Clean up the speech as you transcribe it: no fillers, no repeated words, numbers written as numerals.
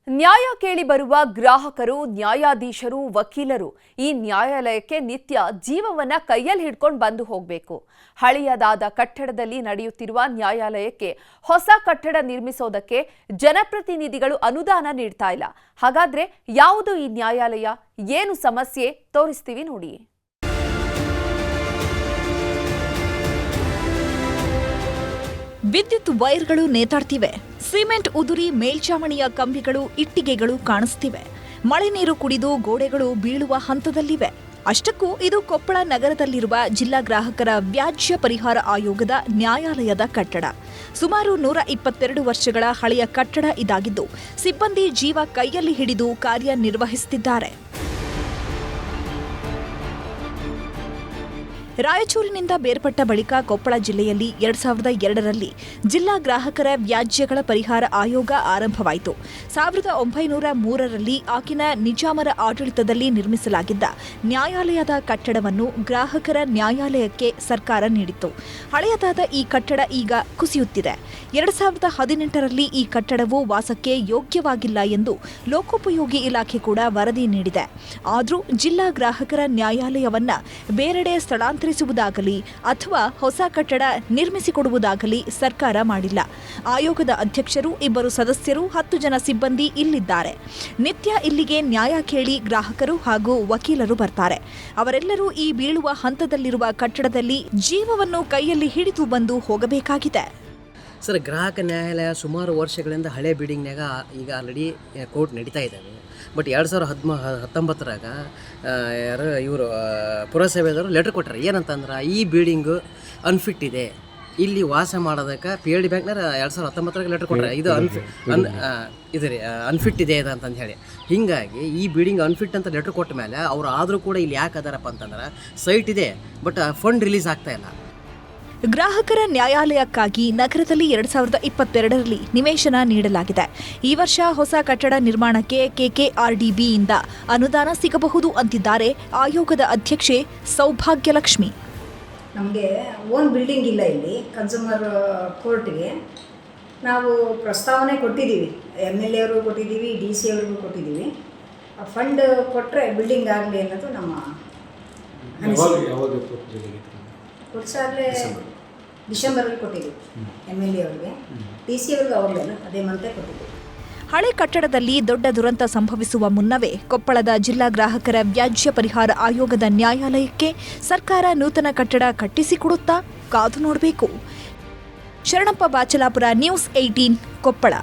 ನ್ಯಾಯ ಕೇಳಿ ಬರುವ ಗ್ರಾಹಕರು, ನ್ಯಾಯಾಧೀಶರು, ವಕೀಲರು ಈ ನ್ಯಾಯಾಲಯಕ್ಕೆ ನಿತ್ಯ ಜೀವವನ್ನ ಕೈಯಲ್ಲಿ ಹಿಡ್ಕೊಂಡು ಬಂದು ಹೋಗಬೇಕು. ಹಳೆಯದಾದ ಕಟ್ಟಡದಲ್ಲಿ ನಡೆಯುತ್ತಿರುವ ನ್ಯಾಯಾಲಯಕ್ಕೆ ಹೊಸ ಕಟ್ಟಡ ನಿರ್ಮಿಸೋದಕ್ಕೆ ಜನಪ್ರತಿನಿಧಿಗಳು ಅನುದಾನ ನೀಡ್ತಾ ಇಲ್ಲ. ಹಾಗಾದ್ರೆ ಯಾವುದು ಈ ನ್ಯಾಯಾಲಯ? ಏನು ಸಮಸ್ಯೆ? ತೋರಿಸ್ತೀವಿ ನೋಡಿ. ವಿದ್ಯುತ್ ವೈರ್ಗಳು ನೇತಾಡ್ತಿವೆ. ಸಿಮೆಂಟ್ ಉದುರಿ ಮೇಲ್ಚಾವಣಿಯ ಕಂಬಿಗಳು, ಇಟ್ಟಿಗೆಗಳು ಕಾಣಿಸ್ತಿವೆ. ಮಳೆ ನೀರು ಕುಡಿದು ಗೋಡೆಗಳು ಬೀಳುವ ಹಂತದಲ್ಲಿವೆ. ಅಷ್ಟಕ್ಕೂ ಇದು ಕೊಪ್ಪಳ ನಗರದಲ್ಲಿರುವ ಜಿಲ್ಲಾ ಗ್ರಾಹಕರ ವ್ಯಾಜ್ಯ ಪರಿಹಾರ ಆಯೋಗದ ನ್ಯಾಯಾಲಯದ ಕಟ್ಟಡ. ಸುಮಾರು 122 ವರ್ಷಗಳ ಹಳೆಯ ಕಟ್ಟಡ ಇದಾಗಿದ್ದು, ಸಿಬ್ಬಂದಿ ಜೀವ ಕೈಯಲ್ಲಿ ಹಿಡಿದು ಕಾರ್ಯನಿರ್ವಹಿಸುತ್ತಿದ್ದಾರೆ. ರಾಯಚೂರಿನಿಂದ ಬೇರ್ಪಟ್ಟ ಬಳಿಕ ಕೊಪ್ಪಳ ಜಿಲ್ಲೆಯಲ್ಲಿ 2002ರಲ್ಲಿ ಜಿಲ್ಲಾ ಗ್ರಾಹಕರ ವ್ಯಾಜ್ಯಗಳ ಪರಿಹಾರ ಆಯೋಗ ಆರಂಭವಾಯಿತು. 1903ರಲ್ಲಿ ಆಗಿನ ನಿಜಾಮರ ಆಡಳಿತದಲ್ಲಿ ನಿರ್ಮಿಸಲಾಗಿದ್ದ ನ್ಯಾಯಾಲಯದ ಕಟ್ಟಡವನ್ನು ಗ್ರಾಹಕರ ನ್ಯಾಯಾಲಯಕ್ಕೆ ಸರ್ಕಾರ ನೀಡಿತ್ತು. ಹಳೆಯದಾದ ಈ ಕಟ್ಟಡ ಈಗ ಕುಸಿಯುತ್ತಿದೆ. 2018ರಲ್ಲಿ ಈ ಕಟ್ಟಡವು ವಾಸಕ್ಕೆ ಯೋಗ್ಯವಾಗಿಲ್ಲ ಎಂದು ಲೋಕೋಪಯೋಗಿ ಇಲಾಖೆ ಕೂಡ ವರದಿ ನೀಡಿದೆ. ಆದರೂ ಜಿಲ್ಲಾ ಗ್ರಾಹಕರ ನ್ಯಾಯಾಲಯವನ್ನ ಬೇರೆಡೆ ಸ್ಥಳಾಂತರಿಸುವುದಾಗಲಿ ಅಥವಾ ಹೊಸ ಕಟ್ಟಡ ನಿರ್ಮಿಸಿಕೊಡುವುದಾಗಲಿ ಸರ್ಕಾರ ಮಾಡಿಲ್ಲ. ಆಯೋಗದ ಅಧ್ಯಕ್ಷರು, 2 ಸದಸ್ಯರು, 10 ಜನ ಸಿಬ್ಬಂದಿ ಇಲ್ಲಿದ್ದಾರೆ. ನಿತ್ಯ ಇಲ್ಲಿಗೆ ನ್ಯಾಯ ಕೇಳಿ ಗ್ರಾಹಕರು ಹಾಗೂ ವಕೀಲರು ಬರ್ತಾರೆ. ಅವರೆಲ್ಲರೂ ಈ ಬೀಳುವ ಹಂತದಲ್ಲಿರುವ ಕಟ್ಟಡದಲ್ಲಿ ಜೀವವನ್ನು ಕೈಯಲ್ಲಿ ಹಿಡಿದು ಬಂದು ಹೋಗಬೇಕಾಗಿದೆ. ಸರ್, ಗ್ರಾಹಕ ನ್ಯಾಯಾಲಯ ಸುಮಾರು ವರ್ಷಗಳಿಂದ ಹಳೆ ಬಿಲ್ಡಿಂಗ್ನಾಗ ಈಗ ಆಲ್ರೆಡಿ ಕೋರ್ಟ್ ನಡೀತಾ ಇದ್ದಾವೆ. ಬಟ್ 2019ರಾಗ ಇವರು ಪುರಸಭೆದವರು ಲೆಟ್ರ್ ಕೊಟ್ಟರು. ಏನಂತಂದ್ರೆ ಈ ಬಿಲ್ಡಿಂಗು ಅನ್ಫಿಟ್ ಇದೆ, ಇಲ್ಲಿ ವಾಸ ಮಾಡೋದಕ್ಕೆ PLD ಬ್ಯಾಂಕ್ನಾರ 2019ರಾಗ ಲೆಟ್ರ್ ಕೊಟ್ಟರೆ ಇದು ಅನ್ಫಿಟ್ ಇದೆ ಅಂತಂದು ಹೇಳಿ. ಹೀಗಾಗಿ ಈ ಬಿಲ್ಡಿಂಗ್ ಅನ್ಫಿಟ್ ಅಂತ ಲೆಟ್ರ್ ಕೊಟ್ಟ ಮೇಲೆ ಅವ್ರು ಆದರೂ ಕೂಡ ಇಲ್ಲಿ ಯಾಕೆ ಅದಾರಪ್ಪ ಅಂತಂದ್ರೆ ಸೈಟ್ ಇದೆ, ಬಟ್ ಫಂಡ್ ರಿಲೀಸ್ ಆಗ್ತಾ ಇಲ್ಲ. ಗ್ರಾಹಕರ ನ್ಯಾಯಾಲಯಕ್ಕಾಗಿ ನಗರದಲ್ಲಿ 2022ರಲ್ಲಿ ನಿವೇಶನ ನೀಡಲಾಗಿದೆ. ಈ ವರ್ಷ ಹೊಸ ಕಟ್ಟಡ ನಿರ್ಮಾಣಕ್ಕೆ KKRDBಯಿಂದ ಅನುದಾನ ಸಿಗಬಹುದು ಅಂತಿದ್ದಾರೆ ಆಯೋಗದ ಅಧ್ಯಕ್ಷೆ ಸೌಭಾಗ್ಯಲಕ್ಷ್ಮಿ. ನಮಗೆ ಓನ್ ಬಿಲ್ಡಿಂಗ್ ಇಲ್ಲ ಇಲ್ಲಿ ಕನ್ಸ್ಯೂಮರ್ ಕೋರ್ಟ್ಗೆ. ನಾವು ಪ್ರಸ್ತಾವನೆ ಕೊಟ್ಟಿದ್ದೀವಿ, MLA ಅವ್ರಿಗೂ ಕೊಟ್ಟಿದ್ದೀವಿ, DC ಅವ್ರಿಗೂ ಕೊಟ್ಟಿದ್ದೀವಿ. ಫಂಡ್ ಕೊಟ್ಟರೆ ಬಿಲ್ಡಿಂಗ್ ಆಗಲಿ ಅನ್ನೋದು ನಮ್ಮ ಕೊಡ್ಸಾಗಲೇ ಡಿಸೆಂಬರಲ್ಲಿ ಕೊಟ್ಟಿದ್ದೀವಿ. MLA ಅವ್ರಿಗೆ, DC ಅವ್ರಿಗೆ ಅವ್ರಿಗೆಲ್ಲ ಅದೇ ಮಂತೆ ಕೊಟ್ಟಿದ್ದೀವಿ. ಹಳೆ ಕಟ್ಟಡದಲ್ಲಿ ದೊಡ್ಡ ದುರಂತ ಸಂಭವಿಸುವ ಮುನ್ನವೇ ಕೊಪ್ಪಳದ ಜಿಲ್ಲಾ ಗ್ರಾಹಕರ ವ್ಯಾಜ್ಯ ಪರಿಹಾರ ಆಯೋಗದ ನ್ಯಾಯಾಲಯಕ್ಕೆ ಸರ್ಕಾರ ನೂತನ ಕಟ್ಟಡ ಕಟ್ಟಿಸಿಕೊಡುತ್ತಾ? ಕಾದು ನೋಡಬೇಕು. ಶರಣಪ್ಪ ಬಾಚಲಾಪುರ, ನ್ಯೂಸ್ 18, ಕೊಪ್ಪಳ.